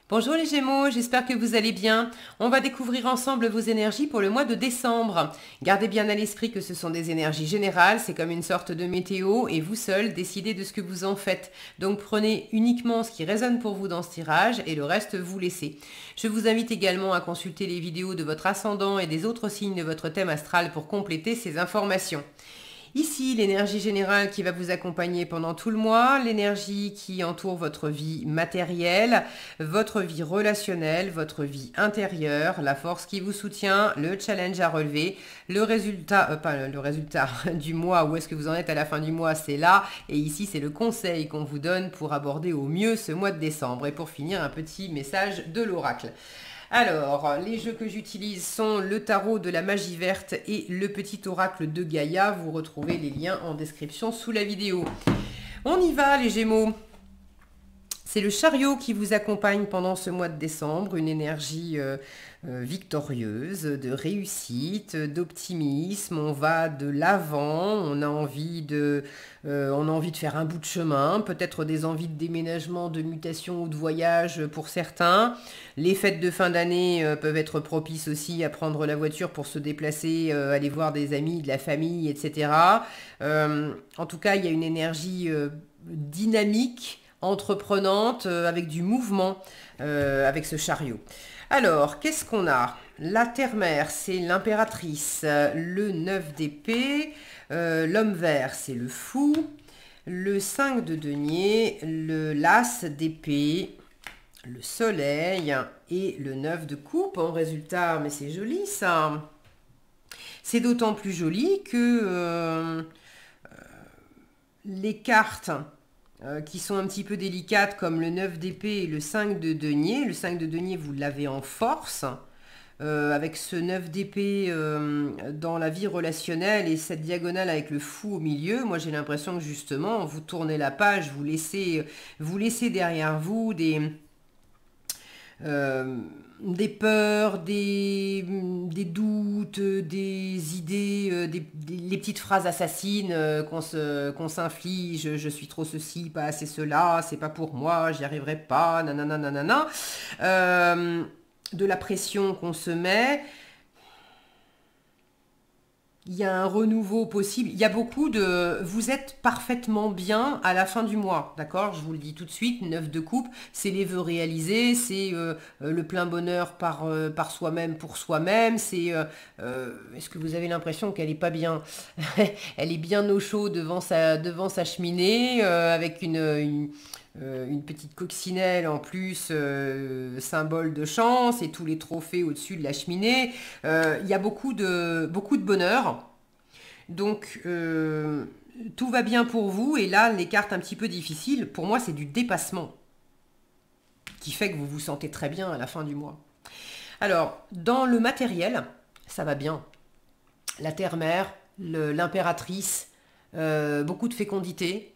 Bonjour les Gémeaux, j'espère que vous allez bien. On va découvrir ensemble vos énergies pour le mois de décembre. Gardez bien à l'esprit que ce sont des énergies générales, c'est comme une sorte de météo et vous seul décidez de ce que vous en faites. Donc prenez uniquement ce qui résonne pour vous dans ce tirage et le reste vous laissez. Je vous invite également à consulter les vidéos de votre ascendant et des autres signes de votre thème astral pour compléter ces informations. Ici, l'énergie générale qui va vous accompagner pendant tout le mois, l'énergie qui entoure votre vie matérielle, votre vie relationnelle, votre vie intérieure, la force qui vous soutient, le challenge à relever, le résultat, pas le résultat du mois, où est-ce que vous en êtes à la fin du mois, c'est là. Et ici, c'est le conseil qu'on vous donne pour aborder au mieux ce mois de décembre. Et pour finir, un petit message de l'oracle. Alors, les jeux que j'utilise sont le tarot de la magie verte et le petit oracle de Gaïa. Vous retrouvez les liens en description sous la vidéo. On y va les Gémeaux. C'est le chariot qui vous accompagne pendant ce mois de décembre, une énergie victorieuse, de réussite, d'optimisme. On va de l'avant, on a envie de faire un bout de chemin, peut-être des envies de déménagement, de mutation ou de voyage pour certains. Les fêtes de fin d'année peuvent être propices aussi à prendre la voiture pour se déplacer, aller voir des amis, de la famille, etc. En tout cas, il y a une énergie dynamique, entreprenante, avec du mouvement, avec ce chariot. Alors, qu'est-ce qu'on a? La terre-mère, c'est l'impératrice. Le 9 d'épée. L'homme vert, c'est le fou. Le 5 de denier. L'as d'épée. Le soleil. Et le 9 de coupe en résultat. Mais c'est joli ça. C'est d'autant plus joli que les cartes qui sont un petit peu délicates comme le 9 d'épée et le 5 de denier. Le 5 de denier, vous l'avez en force. Avec ce 9 d'épée dans la vie relationnelle et cette diagonale avec le fou au milieu, moi j'ai l'impression que justement, vous tournez la page, vous laissez derrière vous des peurs, des doutes, des idées, les petites phrases assassines qu'on s'inflige. Je suis trop ceci, pas assez cela, c'est pas pour moi, j'y arriverai pas, nanana, nanana. De la pression qu'on se met. Il y a un renouveau possible. Il y a beaucoup de... Vous êtes parfaitement bien à la fin du mois, d'accord? Je vous le dis tout de suite, 9 de coupe, c'est les vœux réalisés, c'est le plein bonheur par soi-même, pour soi-même. Est-ce que vous avez l'impression qu'elle est pas bien? Elle est bien au chaud devant sa cheminée, avec une petite coccinelle en plus, symbole de chance, et tous les trophées au-dessus de la cheminée. Il y a beaucoup de bonheur. Donc, tout va bien pour vous. Et là, les cartes un petit peu difficiles, pour moi, c'est du dépassement qui fait que vous vous sentez très bien à la fin du mois. Alors, dans le matériel, ça va bien. La terre-mère, l'impératrice, beaucoup de fécondité,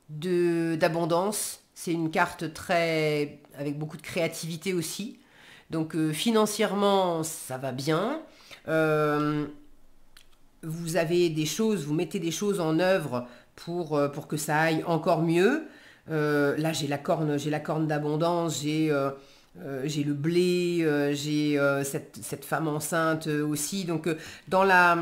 d'abondance. C'est une carte avec beaucoup de créativité aussi. Donc financièrement, ça va bien. Vous avez vous mettez des choses en œuvre pour que ça aille encore mieux. Là, j'ai la corne d'abondance, j'ai le blé, j'ai cette femme enceinte aussi. Donc dans la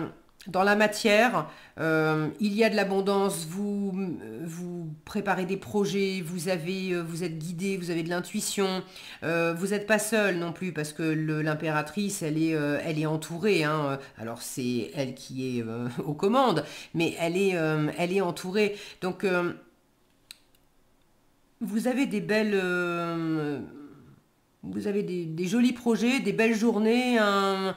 matière, il y a de l'abondance, vous préparez des projets, vous êtes guidé, vous avez de l'intuition, vous n'êtes pas seul non plus parce que l'impératrice, elle est entourée, hein. Alors c'est elle qui est aux commandes, mais elle est entourée. Donc vous avez vous avez des jolis projets, des belles journées, un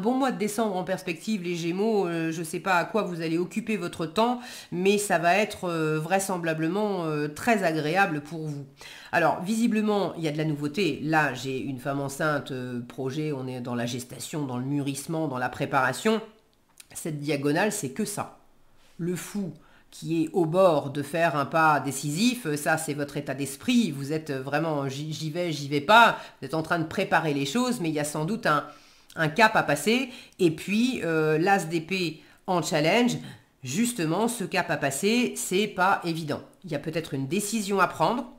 bon mois de décembre en perspective, les Gémeaux. Je ne sais pas à quoi vous allez occuper votre temps, mais ça va être vraisemblablement très agréable pour vous. Alors, visiblement, il y a de la nouveauté. Là, j'ai une femme enceinte, projet, on est dans la gestation, dans le mûrissement, dans la préparation. Cette diagonale, c'est que ça. Le fou qui est au bord de faire un pas décisif, ça c'est votre état d'esprit, vous êtes vraiment j'y vais pas, vous êtes en train de préparer les choses, mais il y a sans doute un cap à passer, et puis l'as d'épée en challenge, justement ce cap à passer, c'est pas évident. Il y a peut-être une décision à prendre,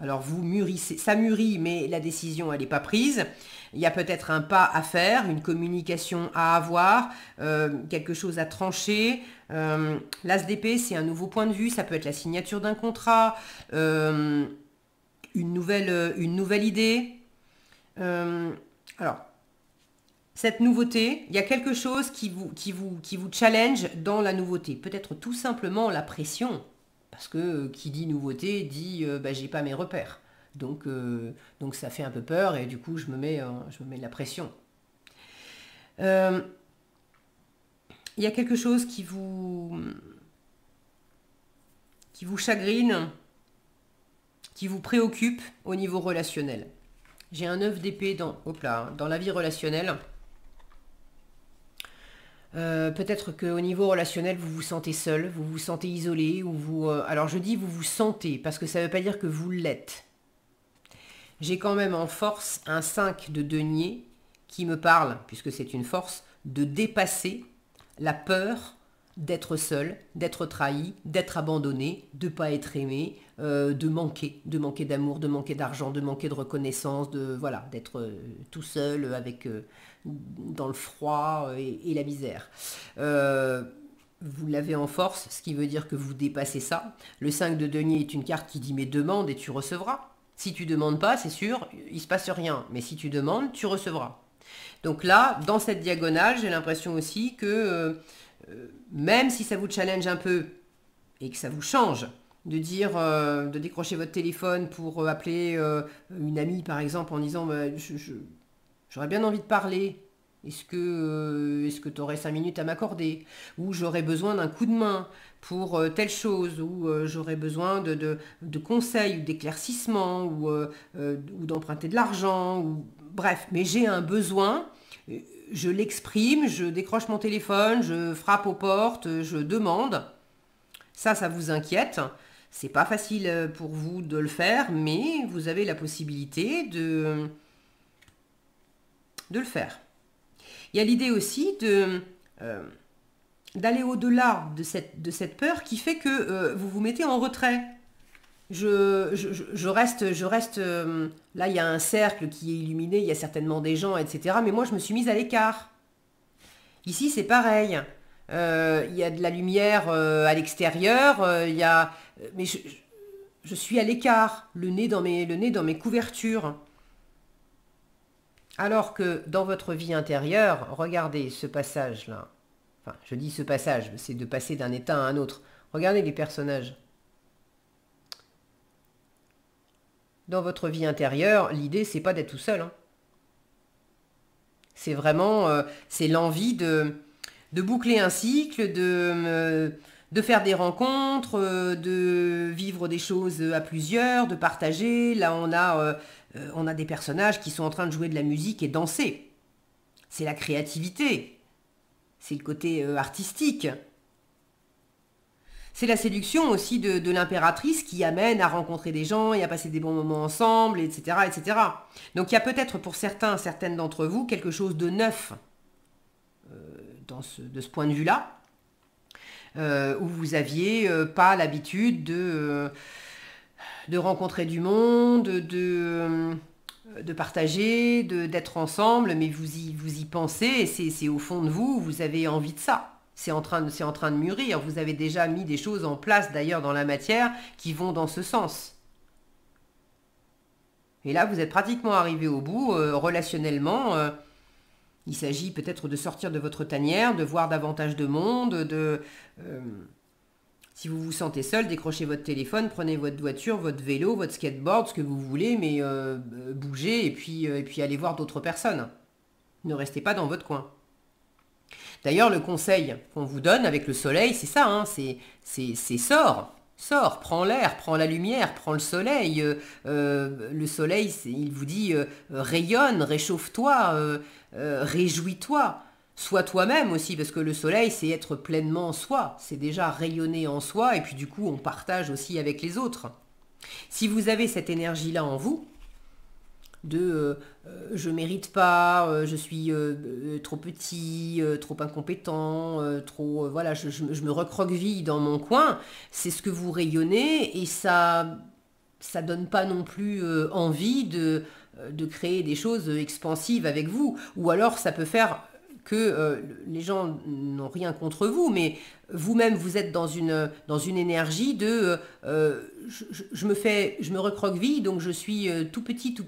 Alors vous mûrissez, ça mûrit, mais la décision, elle n'est pas prise. Il y a peut-être un pas à faire, une communication à avoir, quelque chose à trancher. L'as d'épée, c'est un nouveau point de vue, ça peut être la signature d'un contrat, une nouvelle idée. Alors, cette nouveauté, il y a quelque chose qui vous challenge dans la nouveauté. Peut-être tout simplement la pression. Parce que qui dit nouveauté dit bah, j'ai pas mes repères. Donc ça fait un peu peur et du coup je me mets de la pression. Il y a quelque chose qui vous chagrine, qui vous préoccupe au niveau relationnel. J'ai un 9 d'épée dans la vie relationnelle. Peut-être qu'au niveau relationnel, vous vous sentez seul, vous vous sentez isolé, ou vous... alors je dis vous vous sentez, parce que ça ne veut pas dire que vous l'êtes. J'ai quand même en force un 5 de denier qui me parle, puisque c'est une force, de dépasser la peur d'être seul, d'être trahi, d'être abandonné, de ne pas être aimé, de manquer d'amour, de manquer d'argent, de manquer de reconnaissance, d'être tout seul avec dans le froid et la misère. Vous l'avez en force, ce qui veut dire que vous dépassez ça. Le 5 de denier est une carte qui dit mais demande et tu recevras. Si tu demandes pas, c'est sûr, il se passe rien. Mais si tu demandes, tu recevras. Donc là, dans cette diagonale, j'ai l'impression aussi que même si ça vous challenge un peu et que ça vous change, de dire, de décrocher votre téléphone pour appeler une amie par exemple en disant bah, j'aurais bien envie de parler. Est-ce que tu aurais 5 minutes à m'accorder? Ou j'aurais besoin d'un coup de main pour telle chose, ou j'aurais besoin de conseils, ou d'éclaircissements, ou d'emprunter de l'argent, ou bref, mais j'ai un besoin, je l'exprime, je décroche mon téléphone, je frappe aux portes, je demande. Ça vous inquiète. C'est pas facile pour vous de le faire, mais vous avez la possibilité de le faire. Il y a l'idée aussi d'aller au-delà de cette peur qui fait que vous vous mettez en retrait. Je reste là, il y a un cercle qui est illuminé, il y a certainement des gens, etc. Mais moi, je me suis mise à l'écart. Ici, c'est pareil. Il y a de la lumière à l'extérieur, mais je suis à l'écart, le nez dans mes couvertures. Alors que dans votre vie intérieure, regardez ce passage-là. Enfin, je dis ce passage, c'est de passer d'un état à un autre. Regardez les personnages. Dans votre vie intérieure, l'idée, c'est pas d'être tout seul. Hein. C'est vraiment, c'est l'envie de boucler un cycle, de faire des rencontres, de vivre des choses à plusieurs, de partager. Là, on a des personnages qui sont en train de jouer de la musique et danser. C'est la créativité. C'est le côté artistique. C'est la séduction aussi de l'impératrice qui amène à rencontrer des gens et à passer des bons moments ensemble, etc. etc. Donc il y a peut-être pour certaines d'entre vous, quelque chose de neuf de ce point de vue-là, où vous aviez pas l'habitude de rencontrer du monde, de partager, d'être ensemble, mais vous y pensez, et c'est au fond de vous, vous avez envie de ça. C'est en train de mûrir. Vous avez déjà mis des choses en place, d'ailleurs, dans la matière, qui vont dans ce sens. Et là, vous êtes pratiquement arrivé au bout, relationnellement. Il s'agit peut-être de sortir de votre tanière, de voir davantage de monde, si vous vous sentez seul, décrochez votre téléphone, prenez votre voiture, votre vélo, votre skateboard, ce que vous voulez, mais bougez et puis allez voir d'autres personnes. Ne restez pas dans votre coin. D'ailleurs, le conseil qu'on vous donne avec le soleil, c'est ça, hein, c'est sors, prends l'air, prends la lumière, prends le soleil. Le soleil, il vous dit rayonne, réchauffe-toi, réjouis-toi. Sois toi-même aussi, parce que le soleil, c'est être pleinement soi. C'est déjà rayonner en soi, et puis du coup, on partage aussi avec les autres. Si vous avez cette énergie-là en vous, de je mérite pas, je suis trop petit, trop incompétent, voilà, je me recroqueville dans mon coin, c'est ce que vous rayonnez et ça ça donne pas non plus envie de créer des choses expansives avec vous. Ou alors ça peut faire que les gens n'ont rien contre vous, mais vous-même vous êtes dans une énergie de je me recroqueville, donc je suis tout petit, toute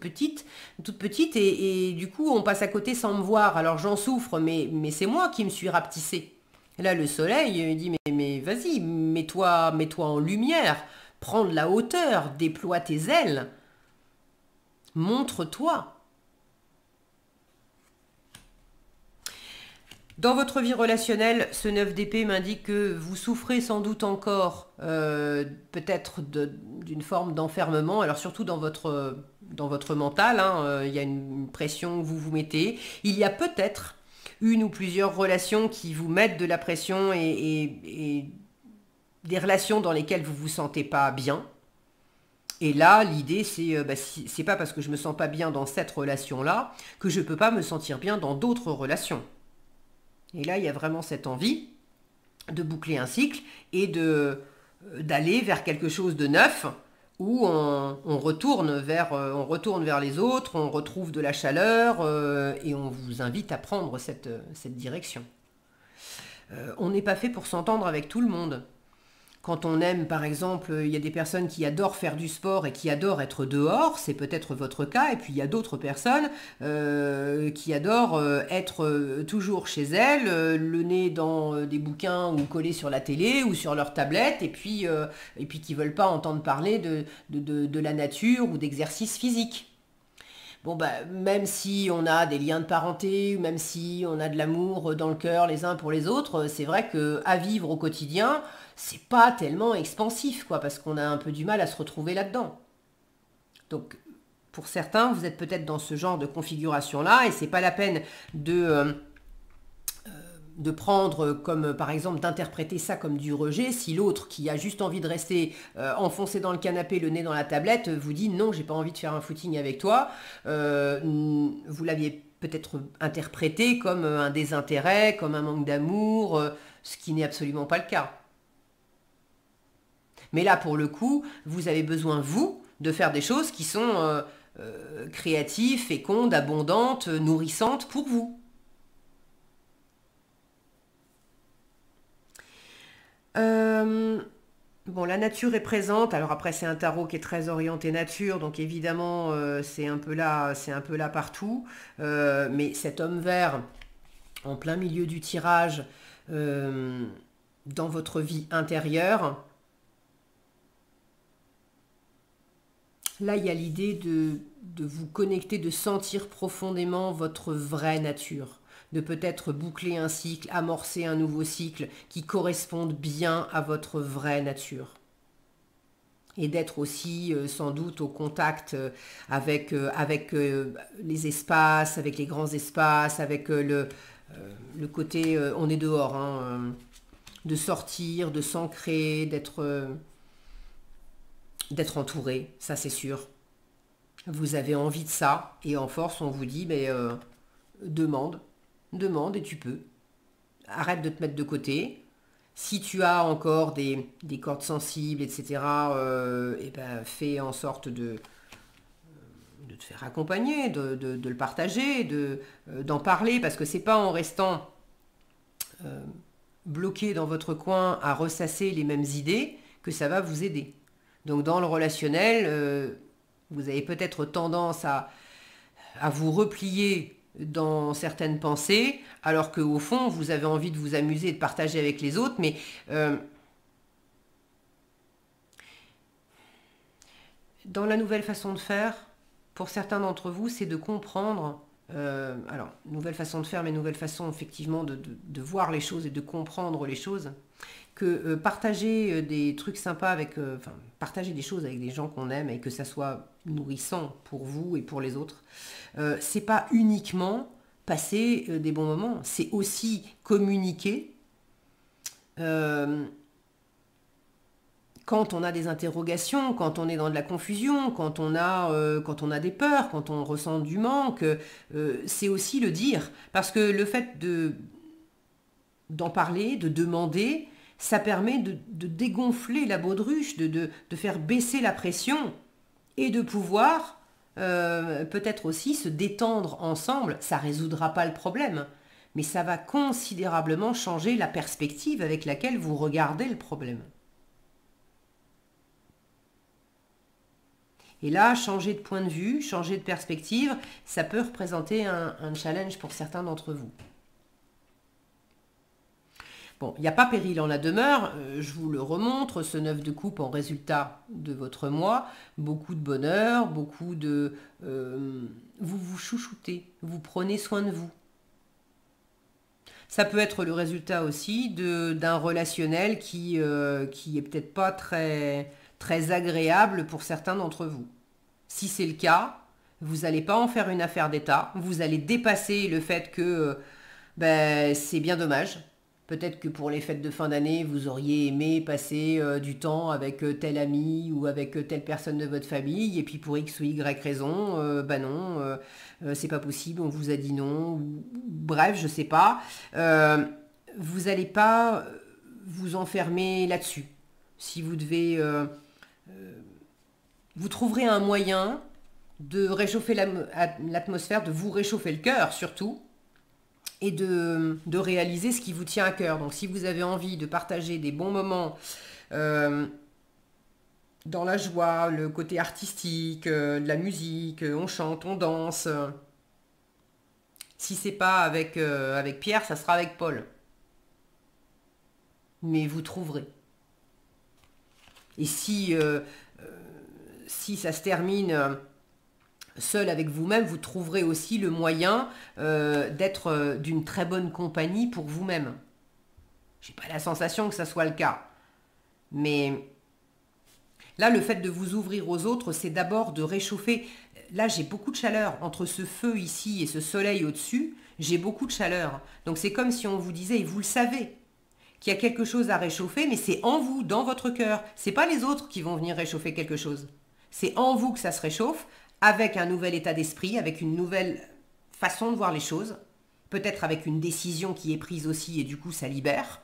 petite, et du coup on passe à côté sans me voir. Alors j'en souffre, mais c'est moi qui me suis rapetissée. Et là le soleil il dit mais vas-y, mets-toi en lumière, prends de la hauteur, déploie tes ailes, montre-toi. Dans votre vie relationnelle, ce 9 d'épée m'indique que vous souffrez sans doute encore peut-être d'une forme d'enfermement, alors surtout dans votre mental, hein, il y a une pression que vous vous mettez. Il y a peut-être une ou plusieurs relations qui vous mettent de la pression et des relations dans lesquelles vous ne vous sentez pas bien. Et là, l'idée, c'est pas parce que je me sens pas bien dans cette relation-là que je peux pas me sentir bien dans d'autres relations. Et là, il y a vraiment cette envie de boucler un cycle et d'aller vers quelque chose de neuf où on retourne vers les autres, on retrouve de la chaleur et on vous invite à prendre cette direction. On n'est pas fait pour s'entendre avec tout le monde. Quand on aime, par exemple, il y a des personnes qui adorent faire du sport et qui adorent être dehors, c'est peut-être votre cas, et puis il y a d'autres personnes qui adorent être toujours chez elles, le nez dans des bouquins ou collés sur la télé ou sur leur tablette, et puis qui ne veulent pas entendre parler de la nature ou d'exercice physique. Bon, même si on a des liens de parenté, même si on a de l'amour dans le cœur les uns pour les autres, c'est vrai qu'à vivre au quotidien, c'est pas tellement expansif, quoi, parce qu'on a un peu du mal à se retrouver là-dedans. Donc, pour certains, vous êtes peut-être dans ce genre de configuration-là, et c'est pas la peine de prendre comme, par exemple, d'interpréter ça comme du rejet, si l'autre qui a juste envie de rester enfoncé dans le canapé, le nez dans la tablette, vous dit non, j'ai pas envie de faire un footing avec toi, vous l'aviez peut-être interprété comme un désintérêt, comme un manque d'amour, ce qui n'est absolument pas le cas. Mais là, pour le coup, vous avez besoin, vous, de faire des choses qui sont créatives, fécondes, abondantes, nourrissantes pour vous. Bon, la nature est présente. Alors après, c'est un tarot qui est très orienté nature, donc évidemment, c'est un peu là partout. Mais cet homme vert, en plein milieu du tirage, dans votre vie intérieure, là, il y a l'idée de vous connecter, de sentir profondément votre vraie nature, de peut-être boucler un cycle, amorcer un nouveau cycle qui corresponde bien à votre vraie nature. Et d'être aussi sans doute au contact avec les espaces, avec les grands espaces, avec le côté on est dehors, hein, de sortir, de s'ancrer, d'être entouré, ça c'est sûr. Vous avez envie de ça, et en force on vous dit demande et tu peux. Arrête de te mettre de côté. Si tu as encore des cordes sensibles, etc., fais en sorte de te faire accompagner, de le partager, d'en parler, parce que c'est pas en restant bloqué dans votre coin à ressasser les mêmes idées que ça va vous aider. Donc dans le relationnel, vous avez peut-être tendance à vous replier dans certaines pensées, alors qu'au fond, vous avez envie de vous amuser et de partager avec les autres, mais dans la nouvelle façon de faire, pour certains d'entre vous, c'est de comprendre, alors, nouvelle façon de faire, mais nouvelle façon effectivement de voir les choses et de comprendre les choses, que partager des trucs sympas partager des choses avec des gens qu'on aime et que ça soit nourrissant pour vous et pour les autres, c'est pas uniquement passer des bons moments, c'est aussi communiquer quand on a des interrogations, quand on est dans de la confusion, quand on a des peurs, quand on ressent du manque, c'est aussi le dire, parce que le fait d'en parler, de demander, ça permet de dégonfler la baudruche, de faire baisser la pression. et de pouvoir peut-être aussi se détendre ensemble. Ça ne résoudra pas le problème, mais ça va considérablement changer la perspective avec laquelle vous regardez le problème. Et là, changer de point de vue, changer de perspective, ça peut représenter un challenge pour certains d'entre vous. Bon, il n'y a pas péril en la demeure, je vous le remontre, ce 9 de coupe en résultat de votre mois, beaucoup de bonheur, beaucoup de... vous vous chouchoutez, vous prenez soin de vous. Ça peut être le résultat aussi d'un relationnel qui est peut-être pas très agréable pour certains d'entre vous. Si c'est le cas, vous n'allez pas en faire une affaire d'État, vous allez dépasser le fait que c'est bien dommage. Peut-être que pour les fêtes de fin d'année, vous auriez aimé passer du temps avec tel ami ou avec telle personne de votre famille, et puis pour X ou Y raison, non, c'est pas possible, on vous a dit non, ou, bref, je sais pas. Vous n'allez pas vous enfermer là-dessus. Si vous devez... vous trouverez un moyen de réchauffer l'atmosphère, de vous réchauffer le cœur surtout, et de réaliser ce qui vous tient à cœur. Donc si vous avez envie de partager des bons moments dans la joie, le côté artistique, de la musique, on chante, on danse. Si c'est pas avec Pierre, ça sera avec Paul. Mais vous trouverez. Et si ça se termine seul avec vous-même, vous trouverez aussi le moyen d'être d'une très bonne compagnie pour vous-même. Je n'ai pas la sensation que ça soit le cas. Mais là, le fait de vous ouvrir aux autres, c'est d'abord de réchauffer. Là, j'ai beaucoup de chaleur. Entre ce feu ici et ce soleil au-dessus, j'ai beaucoup de chaleur. Donc c'est comme si on vous disait, et vous le savez, qu'il y a quelque chose à réchauffer, mais c'est en vous, dans votre cœur. Ce n'est pas les autres qui vont venir réchauffer quelque chose. C'est en vous que ça se réchauffe, avec un nouvel état d'esprit, avec une nouvelle façon de voir les choses, peut-être avec une décision qui est prise aussi et du coup ça libère,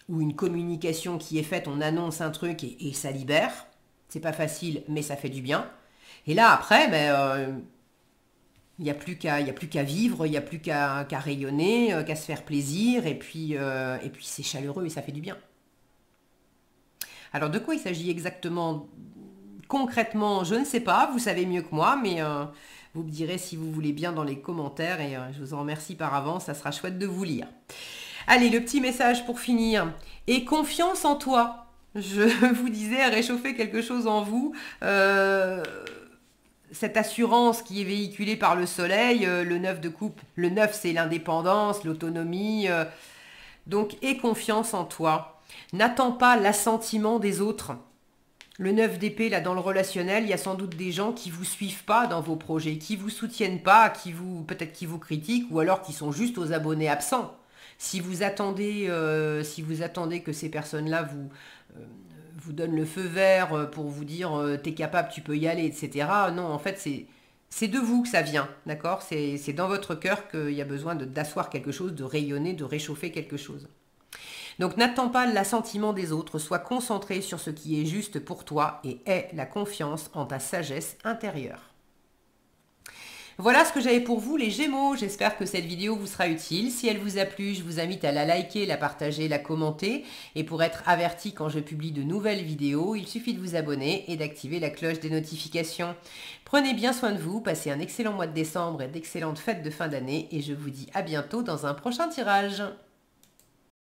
ou une communication qui est faite, on annonce un truc et ça libère. C'est pas facile, mais ça fait du bien. Et là après, il n'y a plus qu'à vivre, il n'y a plus qu'à rayonner, qu'à se faire plaisir, et puis c'est chaleureux et ça fait du bien. Alors de quoi il s'agit exactement concrètement, je ne sais pas, vous savez mieux que moi, mais vous me direz si vous voulez bien dans les commentaires, et je vous en remercie par avance, ça sera chouette de vous lire. Allez, le petit message pour finir. Et confiance en toi. Je vous disais, réchauffer quelque chose en vous, cette assurance qui est véhiculée par le soleil, le 9 de coupe. Le 9, c'est l'indépendance, l'autonomie. Donc, aie confiance en toi. N'attends pas l'assentiment des autres. Le 9 d'épée, là, dans le relationnel, il y a sans doute des gens qui ne vous suivent pas dans vos projets, qui ne vous soutiennent pas, peut-être qui vous critiquent, ou alors qui sont juste aux abonnés absents. Si vous attendez que ces personnes-là vous donnent le feu vert pour vous dire « t'es capable, tu peux y aller », etc. Non, en fait, c'est de vous que ça vient, d'accord ? C'est dans votre cœur qu'il y a besoin d'asseoir quelque chose, de rayonner, de réchauffer quelque chose. Donc n'attends pas l'assentiment des autres, sois concentré sur ce qui est juste pour toi et aie la confiance en ta sagesse intérieure. Voilà ce que j'avais pour vous les Gémeaux, j'espère que cette vidéo vous sera utile. Si elle vous a plu, je vous invite à la liker, la partager, la commenter. Et pour être averti quand je publie de nouvelles vidéos, il suffit de vous abonner et d'activer la cloche des notifications. Prenez bien soin de vous, passez un excellent mois de décembre et d'excellentes fêtes de fin d'année et je vous dis à bientôt dans un prochain tirage.